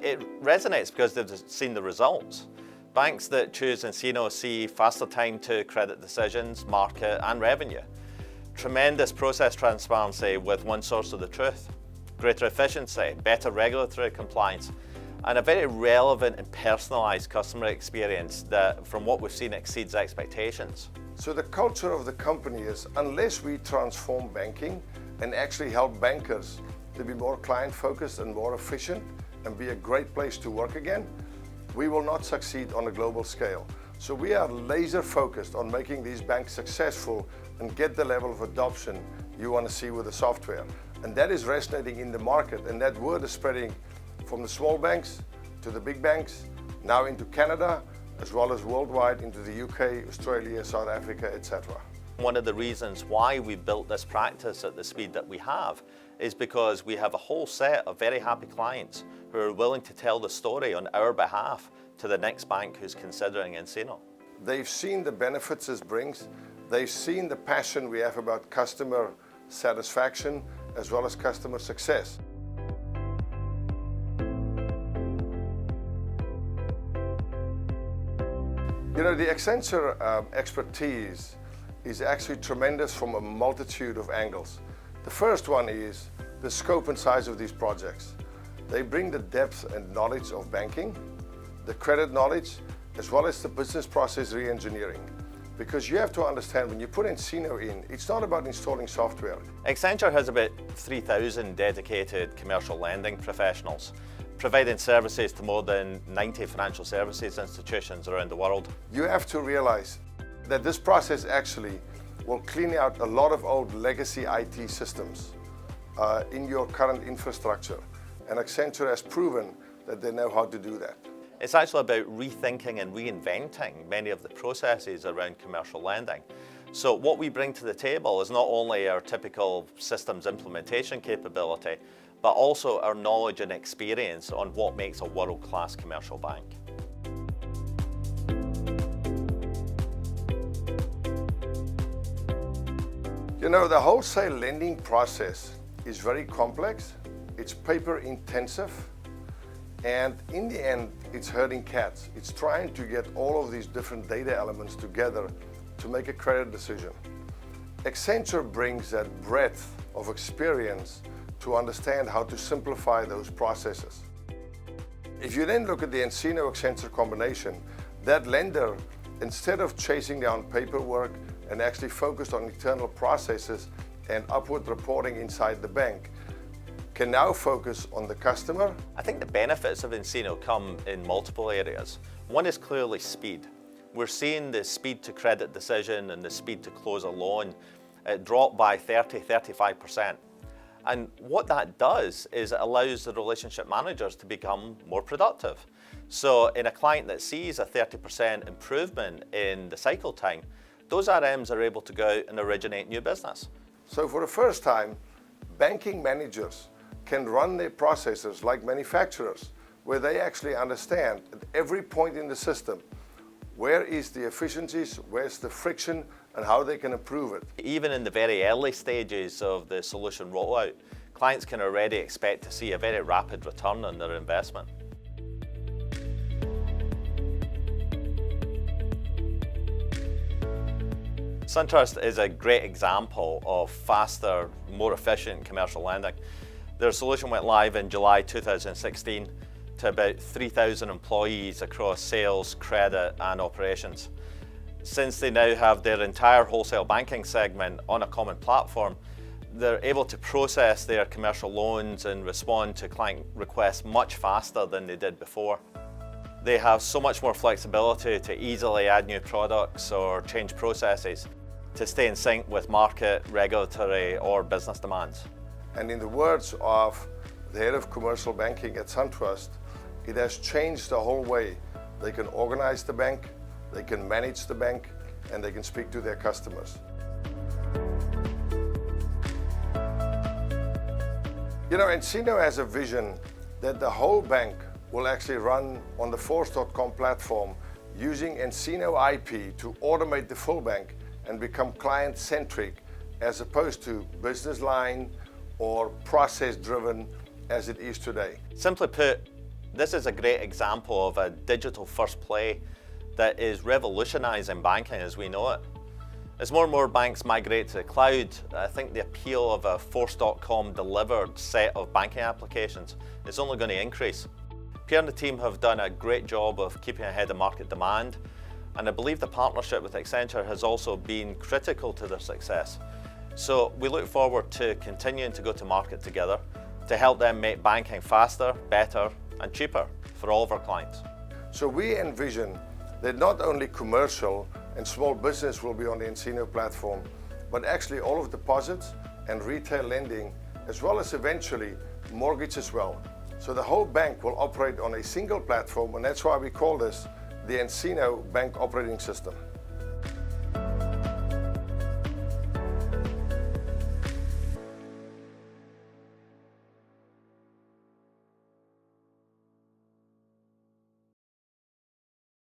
It resonates because they've seen the results. Banks that choose nCino see faster time to credit decisions, market and revenue. Tremendous process transparency with one source of the truth. Greater efficiency, better regulatory compliance, and a very relevant and personalised customer experience that, from what we've seen, exceeds expectations. So the culture of the company is, unless we transform banking and actually help bankers to be more client-focused and more efficient and be a great place to work again, we will not succeed on a global scale. So we are laser-focused on making these banks successful and get the level of adoption you want to see with the software. And that is resonating in the market, and that word is spreading from the small banks to the big banks, now into Canada, as well as worldwide into the UK, Australia, South Africa, etc. One of the reasons why we built this practice at the speed that we have is because we have a whole set of very happy clients who are willing to tell the story on our behalf to the next bank who's considering nCino. They've seen the benefits this brings. They've seen the passion we have about customer satisfaction as well as customer success. You know, the Accenture expertise is actually tremendous from a multitude of angles. The first one is the scope and size of these projects. They bring the depth and knowledge of banking, the credit knowledge, as well as the business process re-engineering. Because you have to understand, when you put nCino in, it's not about installing software. Accenture has about 3,000 dedicated commercial lending professionals, providing services to more than 90 financial services institutions around the world. You have to realize that this process actually will clean out a lot of old legacy IT systems in your current infrastructure. And Accenture has proven that they know how to do that. It's actually about rethinking and reinventing many of the processes around commercial lending. So what we bring to the table is not only our typical systems implementation capability, but also our knowledge and experience on what makes a world-class commercial bank. You know, the wholesale lending process is very complex, it's paper intensive, and in the end, it's herding cats. It's trying to get all of these different data elements together to make a credit decision. Accenture brings that breadth of experience to understand how to simplify those processes. If you then look at the nCino Accenture combination, that lender, instead of chasing down paperwork and actually focused on internal processes and upward reporting inside the bank, can now focus on the customer. I think the benefits of nCino come in multiple areas. One is clearly speed. We're seeing the speed to credit decision and the speed to close a loan drop by 30–35%. And what that does is it allows the relationship managers to become more productive. So in a client that sees a 30% improvement in the cycle time, those RMs are able to go out and originate new business. So for the first time, banking managers can run their processes like manufacturers, where they actually understand at every point in the system, where is the efficiencies, where's the friction, and how they can improve it. Even in the very early stages of the solution rollout, clients can already expect to see a very rapid return on their investment. SunTrust is a great example of faster, more efficient commercial lending. Their solution went live in July 2016 to about 3,000 employees across sales, credit and operations. Since they now have their entire wholesale banking segment on a common platform, they're able to process their commercial loans and respond to client requests much faster than they did before. They have so much more flexibility to easily add new products or change processes to stay in sync with market, regulatory or business demands. And in the words of the head of commercial banking at SunTrust, it has changed the whole way they can organize the bank, they can manage the bank, and they can speak to their customers. You know, nCino has a vision that the whole bank will actually run on the Force.com platform using nCino IP to automate the full bank and become client-centric as opposed to business line or process-driven as it is today. Simply put, This is a great example of a digital first play that is revolutionizing banking as we know it. As more and more banks migrate to the cloud, I think the appeal of a Force.com delivered set of banking applications is only going to increase. Pierre and the team have done a great job of keeping ahead of market demand, and I believe the partnership with Accenture has also been critical to their success. So we look forward to continuing to go to market together to help them make banking faster, better, and cheaper for all of our clients. So we envision that not only commercial and small business will be on the nCino platform, but actually all of deposits and retail lending, as well as eventually mortgage as well. So the whole bank will operate on a single platform, and that's why we call this the nCino Bank Operating System.